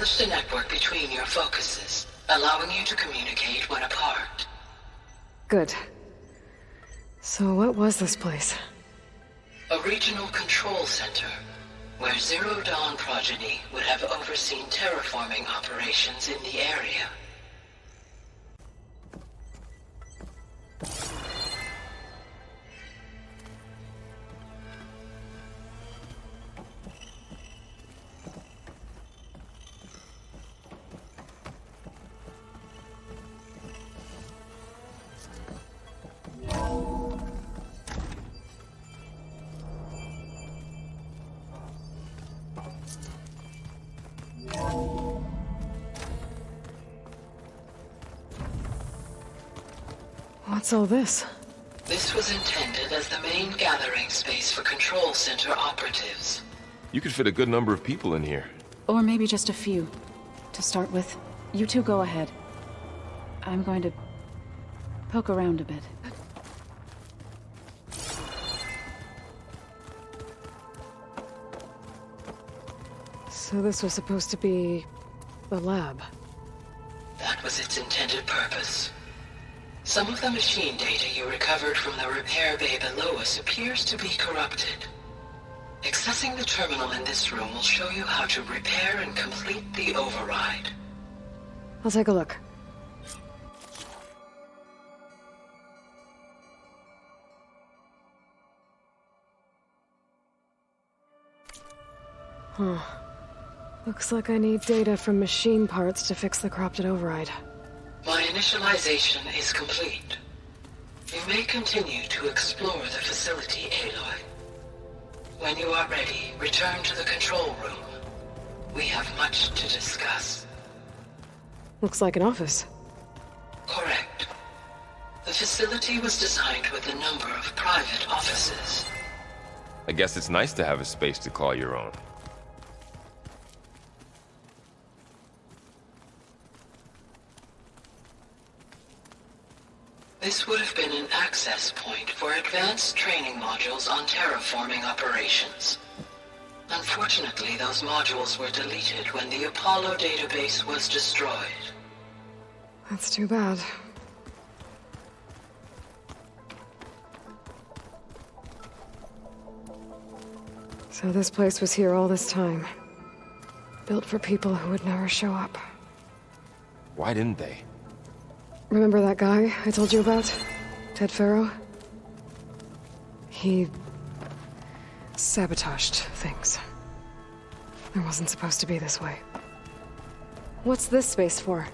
established a network between your focuses, allowing you to communicate when apart. Good. So what was this place? A regional control center, where Zero Dawn progeny would have overseen terraforming operations in the area. What's all this? This was intended as the main gathering space for control center operatives. You could fit a good number of people in here. Or maybe just a few. To start with, you two go ahead. I'm going to poke around a bit. So this was supposed to be a lab. That was its intended purpose. Some of the machine data you recovered from the repair bay below us appears to be corrupted. Accessing the terminal in this room will show you how to repair and complete the override. I'll take a look. Huh. Looks like I need data from machine parts to fix the corrupted override. My initialization is complete. You may continue to explore the facility, Aloy. When you are ready, return to the control room. We have much to discuss. Looks like an office. Correct. The facility was designed with a number of private offices. I guess it's nice to have a space to call your own. This would have been an access point for advanced training modules on terraforming operations. Unfortunately, those modules were deleted when the Apollo database was destroyed. That's too bad. So this place was here all this time. Built for people who would never show up. Why didn't they? Remember that guy I told you about? Ted Farrow? He sabotaged things. It wasn't supposed to be this way. What's this space for?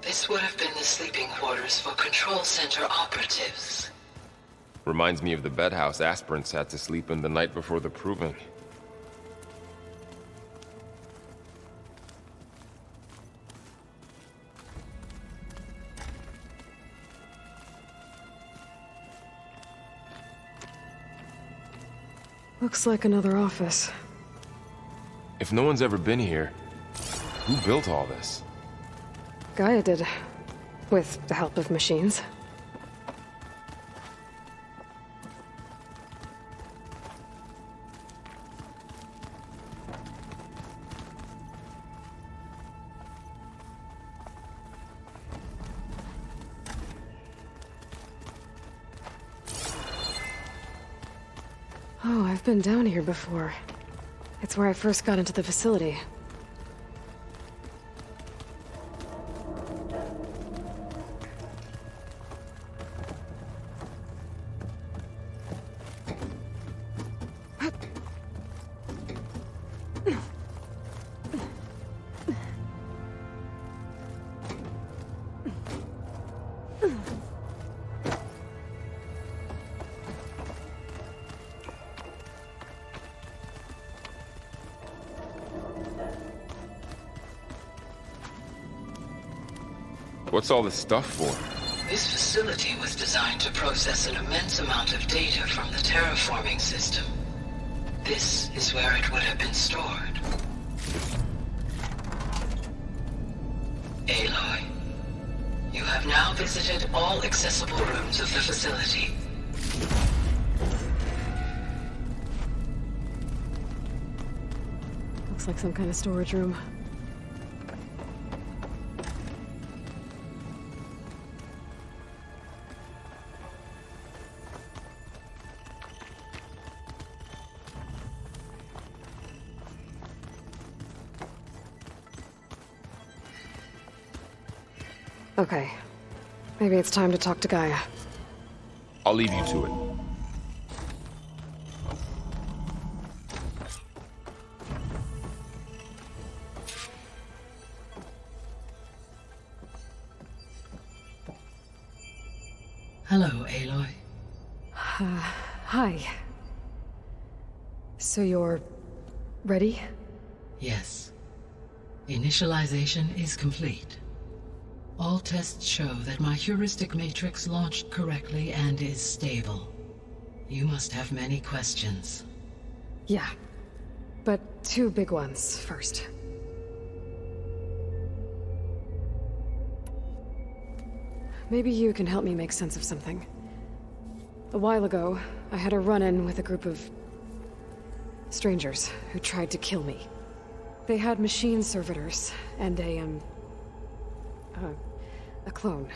This would have been the sleeping quarters for control center operatives. Reminds me of the bedhouse aspirants had to sleep in the night before the proving. Looks like another office. If no one's ever been here, who built all this? Gaia did. With the help of machines. Oh, I've been down here before. It's where I first got into the facility. What's all this stuff for? This facility was designed to process an immense amount of data from the terraforming system. This is where it would have been stored. Aloy, you have now visited all accessible rooms of the facility. Looks like some kind of storage room. Okay. Maybe it's time to talk to Gaia. I'll leave you to it. Hello, Aloy. Hi. So you're... ready? Yes. Initialization is complete. All tests show that my heuristic matrix launched correctly and is stable. You must have many questions. Yeah. But two big ones first. Maybe you can help me make sense of something. A while ago, I had a run-in with a group of... strangers who tried to kill me. They had machine servitors and a clone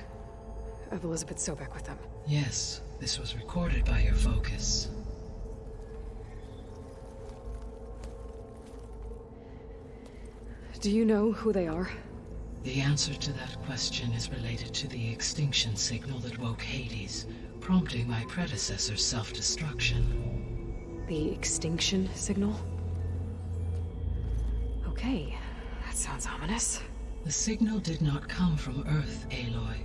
of Elizabeth Sobek with them. Yes, this was recorded by your focus. Do you know who they are? The answer to that question is related to the extinction signal that woke Hades, prompting my predecessor's self-destruction. The extinction signal? Okay, that sounds ominous. The signal did not come from Earth, Aloy.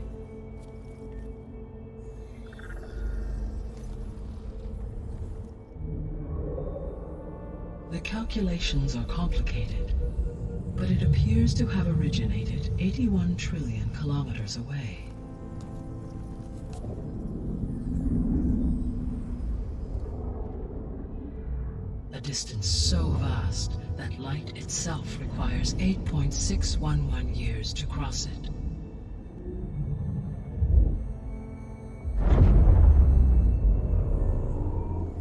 The calculations are complicated, but it appears to have originated 81 trillion kilometers away. A distance so vast that light itself requires 8.611 years to cross it.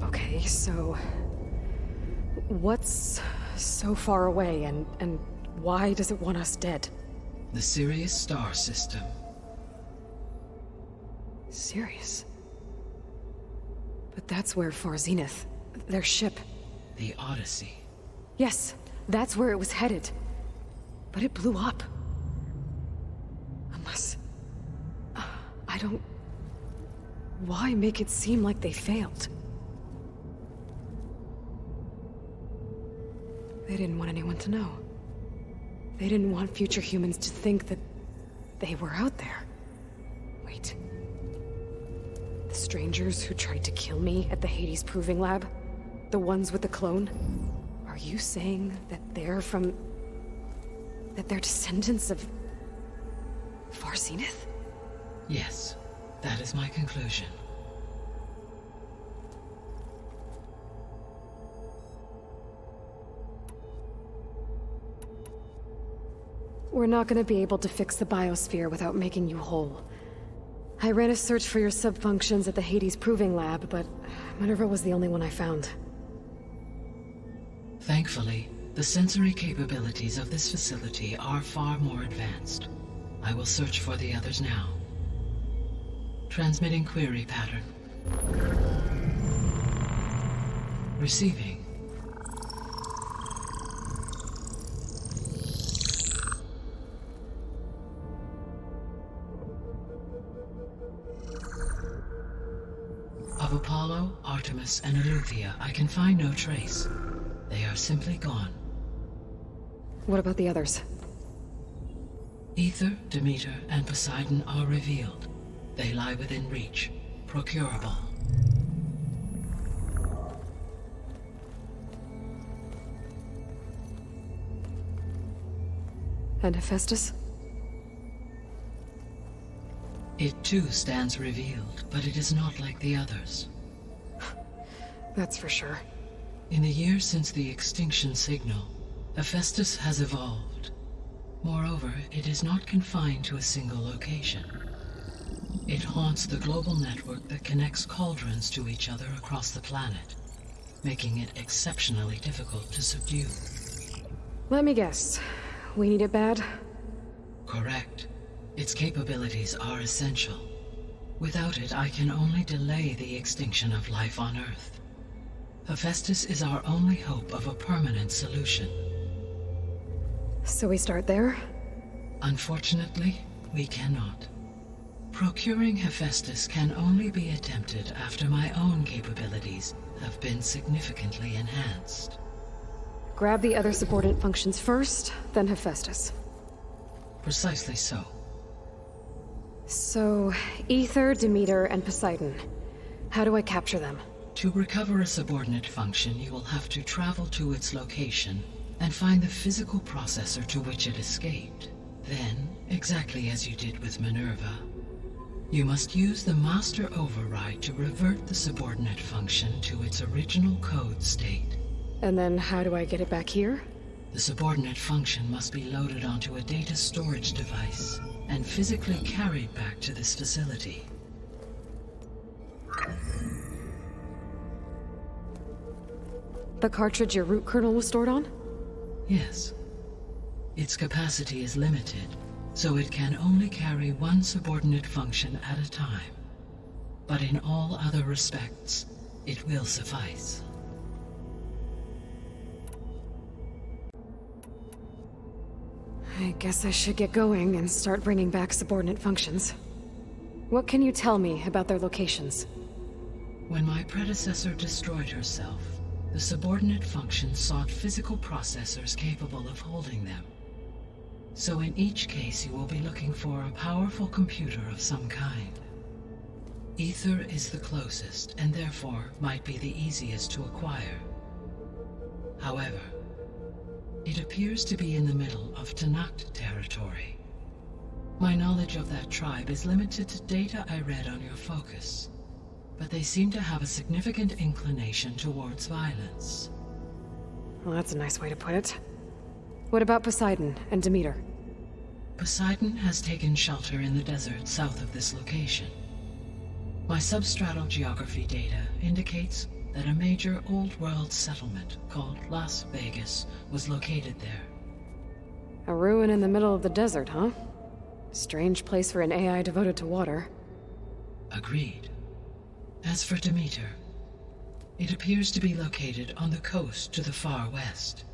Okay, so... what's so far away, and why does it want us dead? The Sirius star system. Sirius? But that's where Far Zenith, their ship... The Odyssey. Yes, that's where it was headed. But it blew up. Unless... I don't... Why make it seem like they failed? They didn't want anyone to know. They didn't want future humans to think that they were out there. Wait. The strangers who tried to kill me at the Hades Proving Lab? The ones with the clone? Are you saying that they're from... that they're descendants of... Far Zenith? Yes, that is my conclusion. We're not gonna be able to fix the biosphere without making you whole. I ran a search for your subfunctions at the Hades Proving Lab, but Minerva was the only one I found. Thankfully, the sensory capabilities of this facility are far more advanced. I will search for the others now. Transmitting query pattern. Receiving. Of Apollo, Artemis, and Eleuthia, I can find no trace. They are simply gone. What about the others? Ether, Demeter, and Poseidon are revealed. They lie within reach, procurable. And Hephaestus? It too stands revealed, but it is not like the others. That's for sure. In the years since the extinction signal, Hephaestus has evolved. Moreover, it is not confined to a single location. It haunts the global network that connects cauldrons to each other across the planet, making it exceptionally difficult to subdue. Let me guess. We need it bad? Correct. Its capabilities are essential. Without it, I can only delay the extinction of life on Earth. Hephaestus is our only hope of a permanent solution. So we start there? Unfortunately, we cannot. Procuring Hephaestus can only be attempted after my own capabilities have been significantly enhanced. Grab the other subordinate functions first, then Hephaestus. Precisely so. So, Ether, Demeter, and Poseidon. How do I capture them? To recover a subordinate function, you will have to travel to its location and find the physical processor to which it escaped. Then, exactly as you did with Minerva, you must use the master override to revert the subordinate function to its original code state. And then how do I get it back here? The subordinate function must be loaded onto a data storage device and physically carried back to this facility. The cartridge your root kernel was stored on? Yes. Its capacity is limited, so it can only carry one subordinate function at a time. But in all other respects, it will suffice. I guess I should get going and start bringing back subordinate functions. What can you tell me about their locations? When my predecessor destroyed herself, the subordinate functions sought physical processors capable of holding them. So in each case, you will be looking for a powerful computer of some kind. Ether is the closest, and therefore might be the easiest to acquire. However, it appears to be in the middle of Tanakh territory. My knowledge of that tribe is limited to data I read on your focus, but they seem to have a significant inclination towards violence. Well, that's a nice way to put it. What about Poseidon and Demeter? Poseidon has taken shelter in the desert south of this location. My substratal geography data indicates that a major old-world settlement called Las Vegas was located there. A ruin in the middle of the desert, huh? Strange place for an AI devoted to water. Agreed. As for Demeter, it appears to be located on the coast to the far west.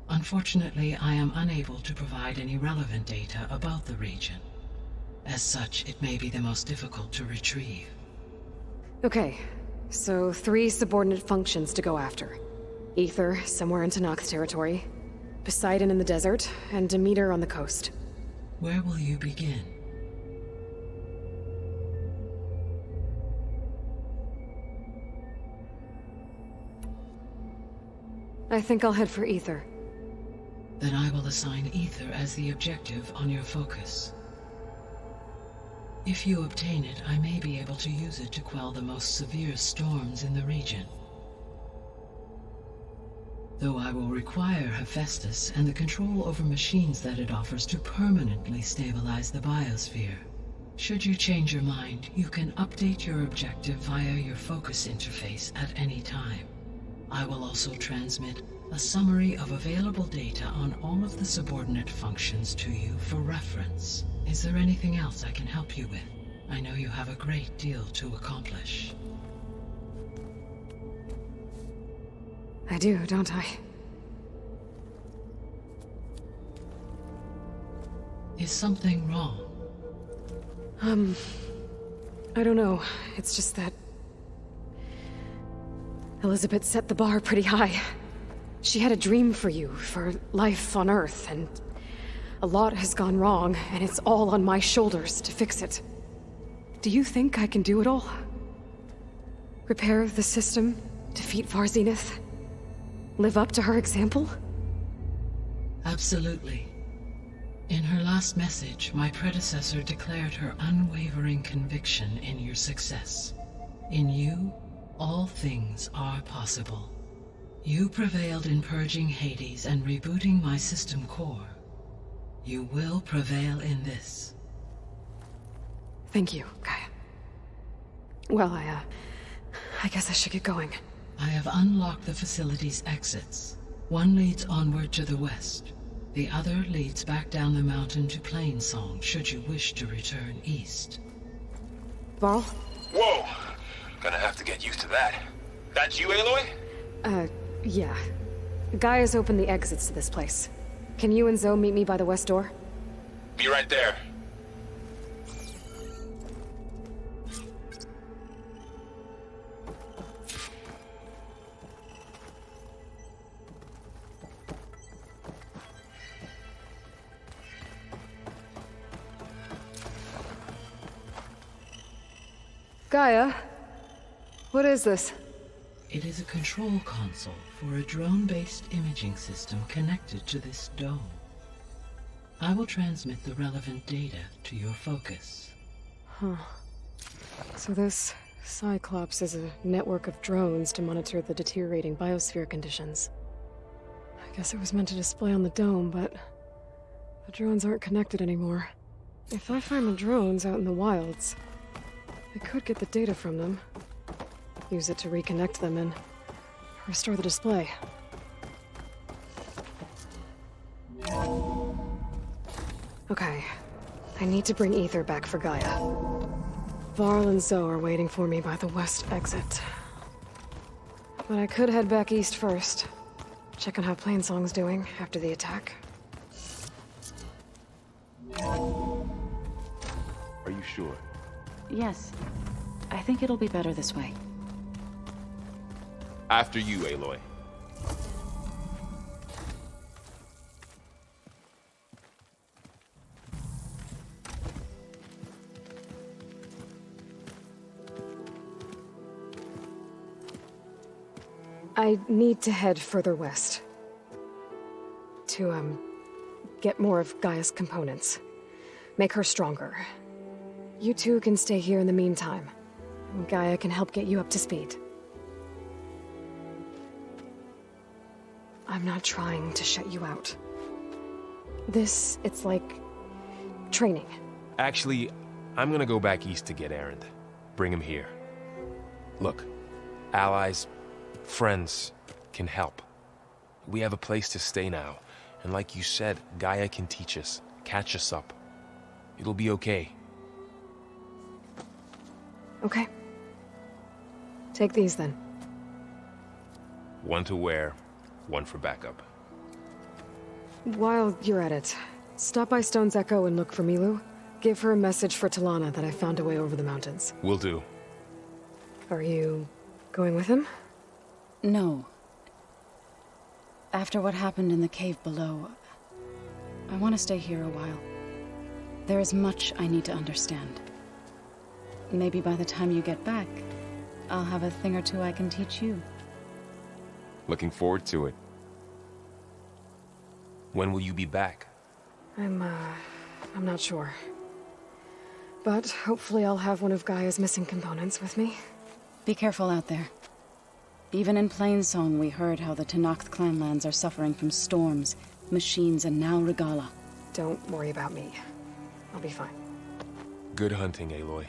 Unfortunately, I am unable to provide any relevant data about the region. As such, it may be the most difficult to retrieve. Okay, so 3 subordinate functions to go after. Ether, somewhere in Tanakh territory. Poseidon in the desert, and Demeter on the coast. Where will you begin? I think I'll head for Ether. Then I will assign Ether as the objective on your focus. If you obtain it, I may be able to use it to quell the most severe storms in the region. Though I will require Hephaestus and the control over machines that it offers to permanently stabilize the biosphere. Should you change your mind, you can update your objective via your focus interface at any time. I will also transmit a summary of available data on all of the subordinate functions to you for reference. Is there anything else I can help you with? I know you have a great deal to accomplish. I do, don't I? Is something wrong? I don't know. It's just that Elizabeth set the bar pretty high. She had a dream for you, for life on Earth, and a lot has gone wrong, and it's all on my shoulders to fix it. Do you think I can do it all? Repair the system, defeat Far Zenith, live up to her example? Absolutely. In her last message, my predecessor declared her unwavering conviction in your success. In you, all things are possible. You prevailed in purging Hades and rebooting my system core. You will prevail in this. Thank you, Gaia. Well, I guess I should get going. I have unlocked the facility's exits. One leads onward to the west. The other leads back down the mountain to Plainsong, should you wish to return east. Varl? Whoa! Gonna have to get used to that. That's you, Aloy? Yeah. Gaia's opened the exits to this place. Can you and Zoe meet me by the west door? Be right there. Gaia? What is this? It is a control console for a drone-based imaging system connected to this dome. I will transmit the relevant data to your focus. Huh. So this Cyclops is a network of drones to monitor the deteriorating biosphere conditions. I guess it was meant to display on the dome, but the drones aren't connected anymore. If I find the drones out in the wilds, I could get the data from them, use it to reconnect them and restore the display. Okay, I need to bring Ether back for Gaia. Varl and Zoe are waiting for me by the west exit. But I could head back east first, check on how Plainsong's doing after the attack. Are you sure? Yes. I think it'll be better this way. After you, Aloy. I need to head further west. To, get more of Gaia's components. Make her stronger. You two can stay here in the meantime. Gaia can help get you up to speed. I'm not trying to shut you out. It's like training. Actually, I'm gonna go back east to get Erend. Bring him here. Look, allies, friends can help. We have a place to stay now, and like you said, Gaia can teach us, catch us up. It'll be okay. Okay. Take these then. One to wear, one for backup. While you're at it, stop by Stone's Echo and look for Milu. Give her a message for Talana that I found a way over the mountains. Will do. Are you going with him? No. After what happened in the cave below, I want to stay here a while. There is much I need to understand. Maybe by the time you get back, I'll have a thing or two I can teach you. Looking forward to it. When will you be back? I'm not sure. But hopefully I'll have one of Gaia's missing components with me. Be careful out there. Even in Plainsong, we heard how the Tenakth clanlands are suffering from storms, machines, and now Regala. Don't worry about me. I'll be fine. Good hunting, Aloy.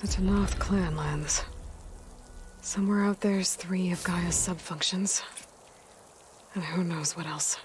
The Tenakth clanlands. Somewhere out there's 3 of Gaia's subfunctions. And who knows what else.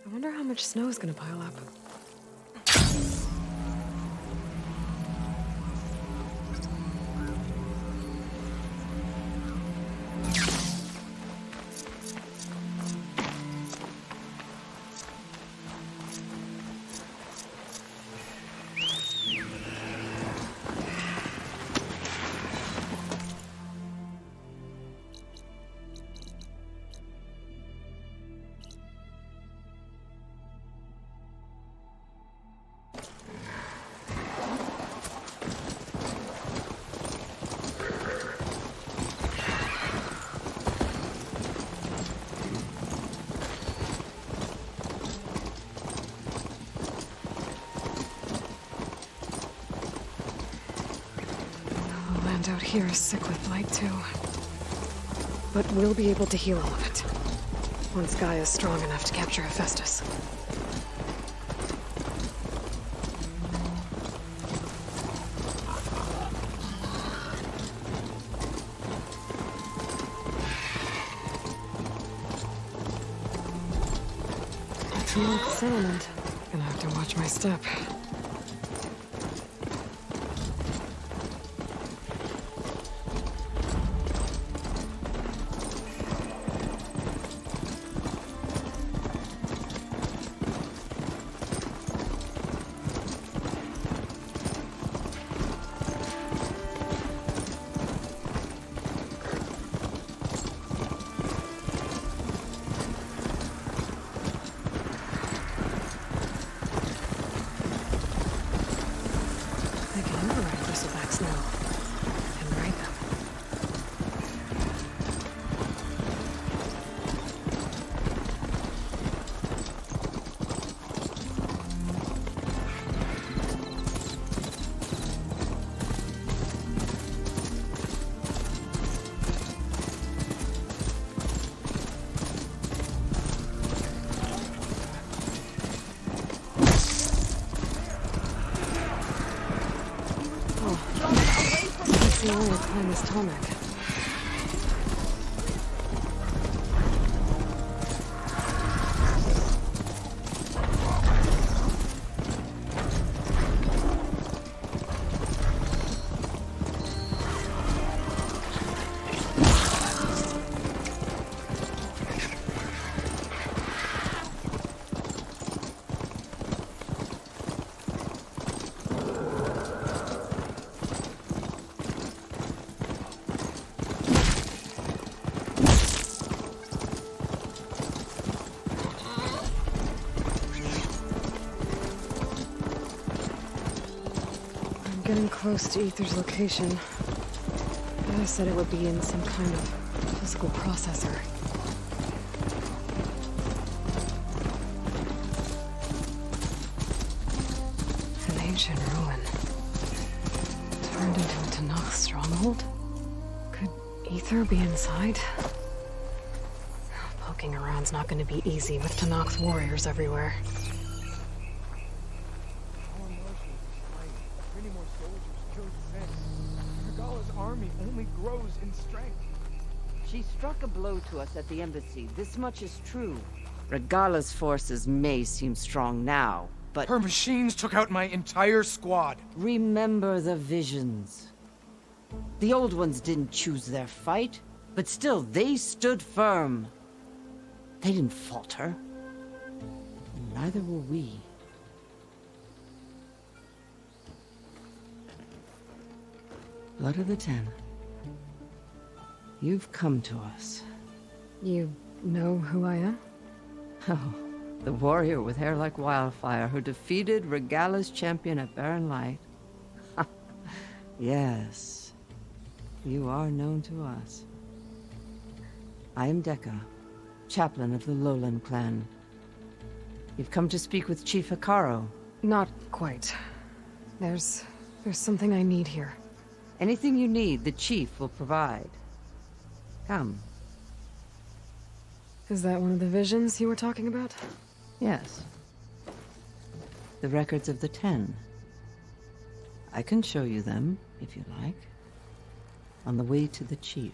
I wonder how much snow is gonna pile up. Out here is sick with blight too. But we'll be able to heal all of it. Once Gaia's strong enough to capture Hephaestus. some more at the settlement. Gonna have to watch my step. I can override bristlebacks now. And ride them. That's the only way to climb this tarmac. Getting close to Ether's location. Guy said it would be in some kind of physical processor. An ancient ruin. Turned into a Tanakh stronghold? Could Ether be inside? Poking around's not going to be easy with Tanakh's warriors everywhere. Army only grows in strength. She struck a blow to us at the embassy. This much is true. Regala's forces may seem strong now, but... Her machines took out my entire squad. Remember the visions. The old ones didn't choose their fight, but still, they stood firm. They didn't falter. Neither will we. Blood of the Ten. You've come to us. You know who I am? Oh, the warrior with hair like wildfire who defeated Regala's champion at Barren Light. Yes, you are known to us. I am Deka, chaplain of the Lowland clan. You've come to speak with Chief Hekarro. Not quite. There's something I need here. Anything you need, the chief will provide. Come. Is that one of the visions you were talking about? Yes. The records of the Ten. I can show you them, if you like. On the way to the chief.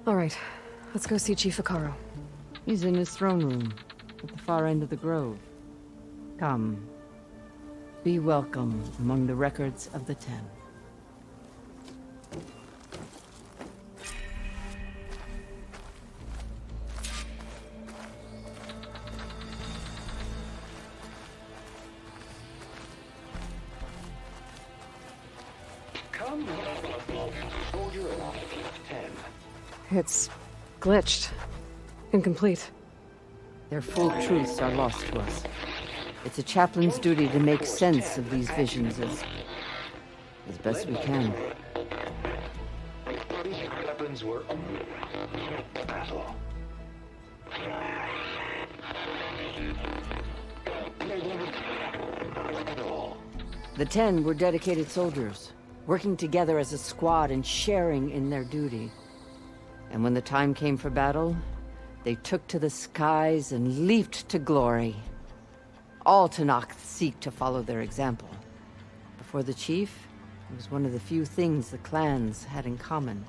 All right, let's go see Chief Hekarro. He's in his throne room, at the far end of the grove. Come. Be welcome among the records of the Ten. Come, soldier of 10. It's glitched. Incomplete. Their full truths are lost to us. It's a chaplain's duty to make sense of these visions as best we can. These weapons were battle. At all. The Ten were dedicated soldiers, working together as a squad and sharing in their duty. And when the time came for battle, they took to the skies and leaped to glory. All Tanakh seek to follow their example. Before the chief, it was one of the few things the clans had in common.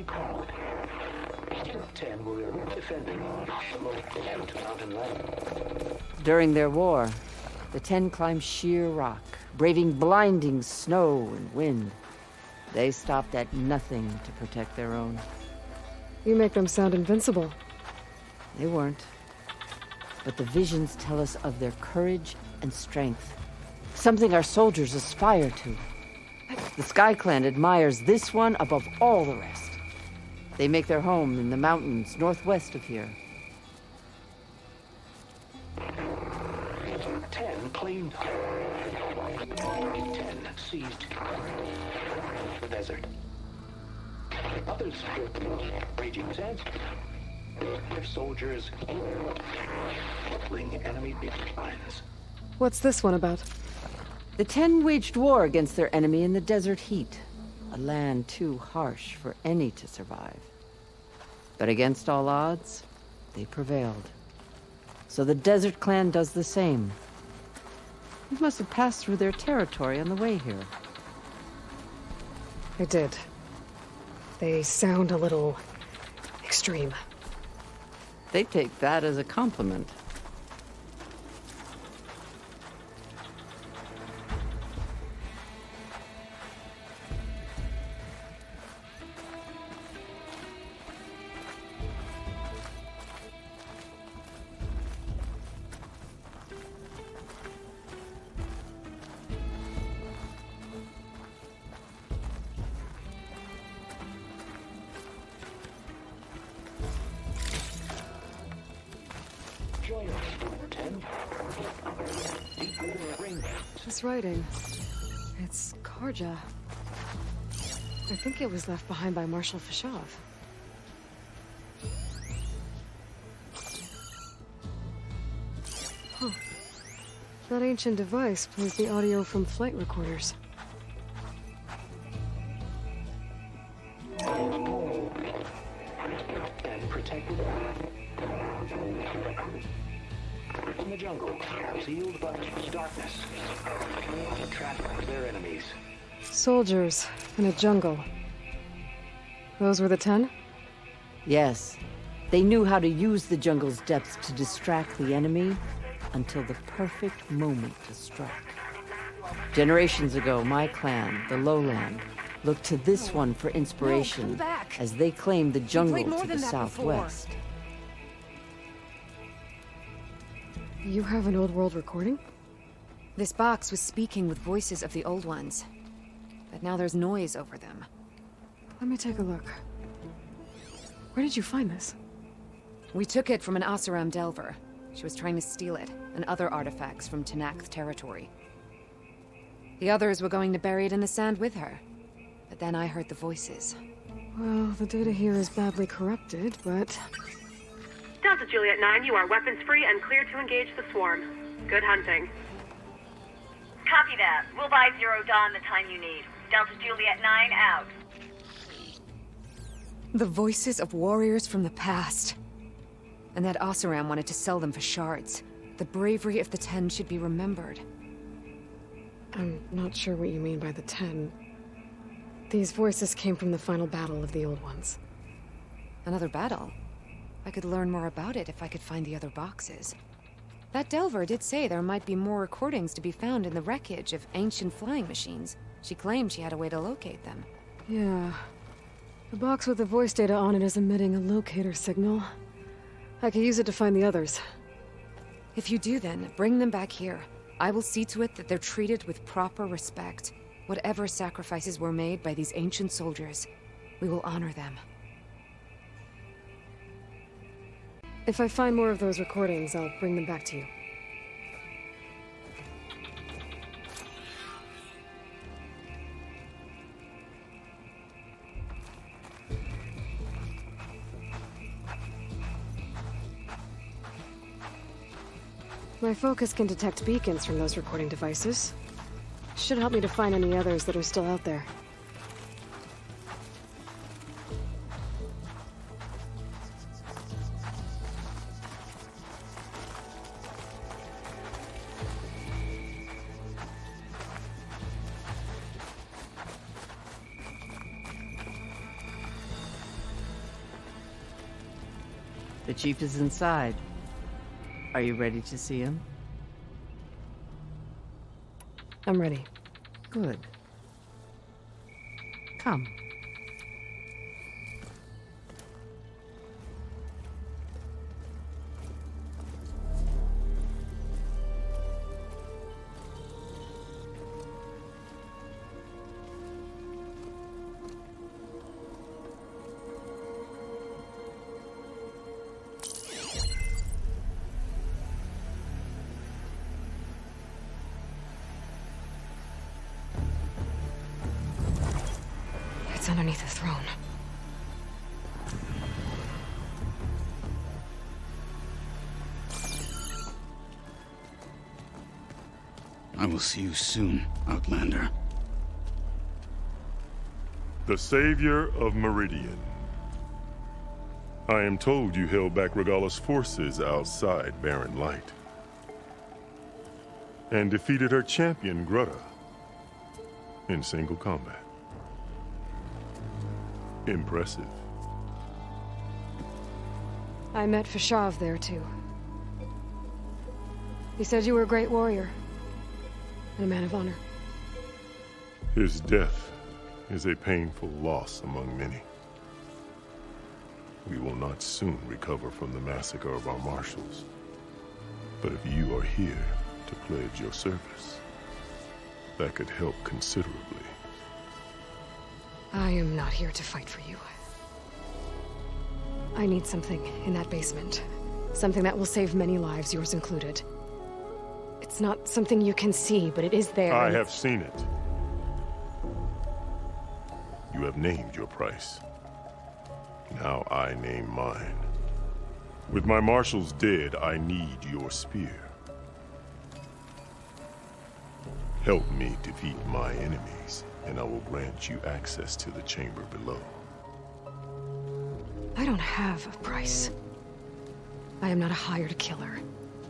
Hekarro. 10 were defending the low mountain land. During their war, the 10 climbed sheer rock, braving blinding snow and wind. They stopped at nothing to protect their own. You make them sound invincible. They weren't. But the visions tell us of their courage and strength, something our soldiers aspire to. The Sky Clan admires this one above all the rest. They make their home in the mountains northwest of here. 10 claimed. 10 seized the desert. Others built raging sands. Their soldiers killing enemy lines. What's this one about? The 10 waged war against their enemy in the desert heat, a land too harsh for any to survive. But against all odds, they prevailed. So the Desert Clan does the same. You must have passed through their territory on the way here. I did. They sound a little extreme. They take that as a compliment. Join us, 10. This writing. It's Karja. I think it was left behind by Marshal Fashov. Huh. That ancient device plays the audio from flight recorders. And protected in the jungle, sealed by darkness, to trap their enemies. Soldiers in a jungle. Those were the 10? Yes, they knew how to use the jungle's depths to distract the enemy until the perfect moment to strike. Generations ago, my clan, the Lowland, looked to this one for inspiration as they claimed the jungle to the southwest. You have an old world recording? This box was speaking with voices of the old ones. But now there's noise over them. Let me take a look. Where did you find this? We took it from an Oseram Delver. She was trying to steal it, and other artifacts from Tenakth territory. The others were going to bury it in the sand with her. But then I heard the voices. Well, the data here is badly corrupted, but... Delta Juliet 9, you are weapons-free and clear to engage the swarm. Good hunting. Copy that. We'll buy Zero Dawn the time you need. Delta Juliet 9 out. The voices of warriors from the past. And that Oseram wanted to sell them for shards. The bravery of the 10 should be remembered. I'm not sure what you mean by the 10. These voices came from the final battle of the Old Ones. Another battle? I could learn more about it if I could find the other boxes. That Delver did say there might be more recordings to be found in the wreckage of ancient flying machines. She claimed she had a way to locate them. Yeah. The box with the voice data on it is emitting a locator signal. I could use it to find the others. If you do then, bring them back here. I will see to it that they're treated with proper respect. Whatever sacrifices were made by these ancient soldiers, we will honor them. If I find more of those recordings, I'll bring them back to you. My focus can detect beacons from those recording devices. Should help me to find any others that are still out there. The chief is inside. Are you ready to see him? I'm ready. Good. Come. It's underneath the throne. I will see you soon, Outlander. The Savior of Meridian. I am told you held back Regalla's forces outside Barren Light. And defeated her champion, Grutta, in single combat. Impressive. I met Fashav there, too. He said you were a great warrior. And a man of honor. His death is a painful loss among many. We will not soon recover from the massacre of our marshals. But if you are here to pledge your service, that could help considerably. I am not here to fight for you. I need something in that basement. Something that will save many lives, yours included. It's not something you can see, but it is there. I have seen it. You have named your price. Now I name mine. With my marshals dead, I need your spear. Help me defeat my enemies, and I will grant you access to the chamber below. I don't have a price. I am not a hired killer.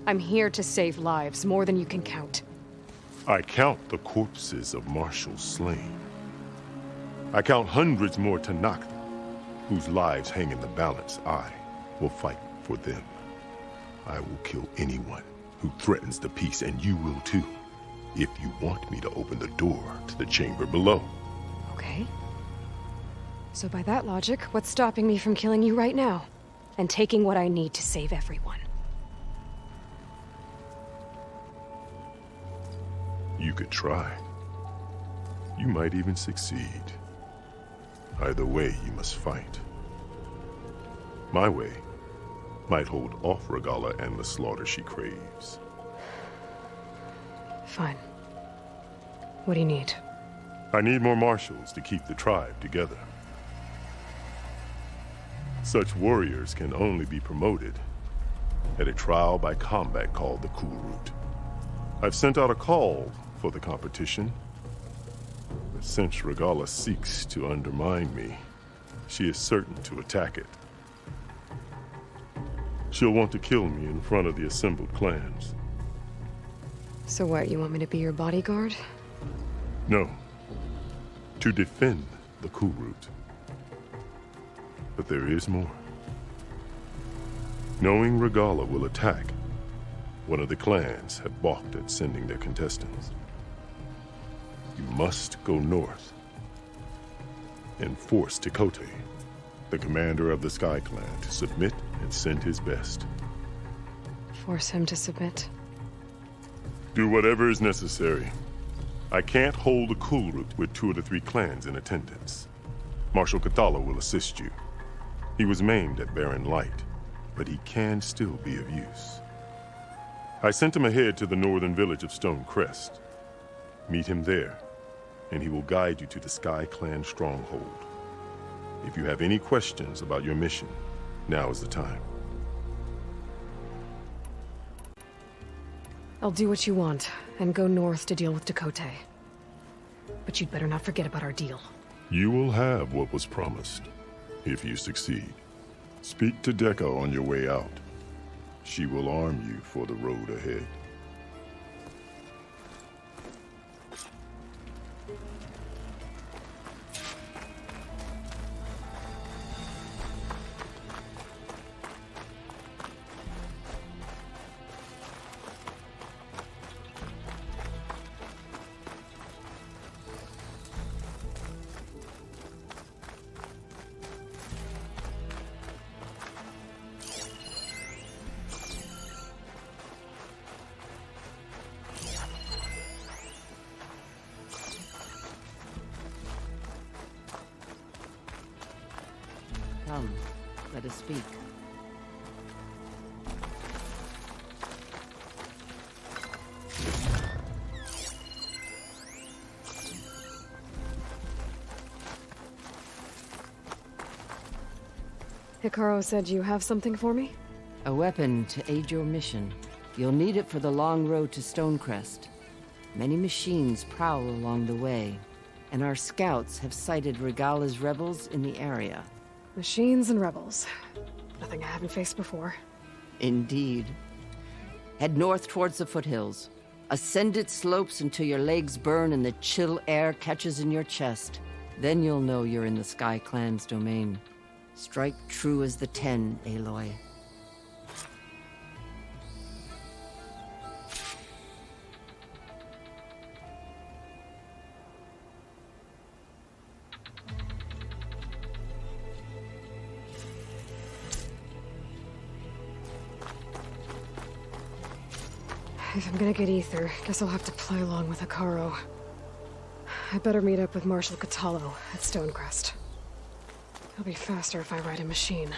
I'm here to save lives, more than you can count. I count the corpses of marshals slain. I count hundreds more Tanakh, whose lives hang in the balance. I will fight for them. I will kill anyone who threatens the peace, and you will too, if you want me to open the door to the chamber below. Okay. So by that logic, what's stopping me from killing you right now? And taking what I need to save everyone? You could try. You might even succeed. Either way, you must fight. My way might hold off Regalla and the slaughter she craves. Fine. What do you need? I need more marshals to keep the tribe together. Such warriors can only be promoted at a trial by combat called the Cool Route. I've sent out a call for the competition, but since Regalla seeks to undermine me, she is certain to attack it. She'll want to kill me in front of the assembled clans. So what, you want me to be your bodyguard? No, to defend the Cool Route. But there is more. Knowing Regalla will attack, one of the clans have balked at sending their contestants. You must go north and force Tekote, the commander of the Sky Clan, to submit and send his best. Force him to submit? Do whatever is necessary. I can't hold a Cool Route with 2 of the 3 clans in attendance. Marshal Cathala will assist you. He was maimed at Barren Light, but he can still be of use. I sent him ahead to the northern village of Stone Crest. Meet him there, and he will guide you to the Sky Clan stronghold. If you have any questions about your mission, now is the time. I'll do what you want, and go north to deal with Tekote. But you'd better not forget about our deal. You will have what was promised, if you succeed. Speak to Dekka on your way out. She will arm you for the road ahead. to speak. Hekarro said you have something for me? A weapon to aid your mission. You'll need it for the long road to Stonecrest. Many machines prowl along the way, and our scouts have sighted Regala's rebels in the area. Machines and rebels. Nothing I haven't faced before. Indeed. Head north towards the foothills. Ascend its slopes until your legs burn and the chill air catches in your chest. Then you'll know you're in the Sky Clan's domain. Strike true as the 10, Aloy. If I'm gonna get ether, guess I'll have to play along with Hekarro. I better meet up with Marshal Catallo at Stonecrest. It'll be faster if I ride a machine.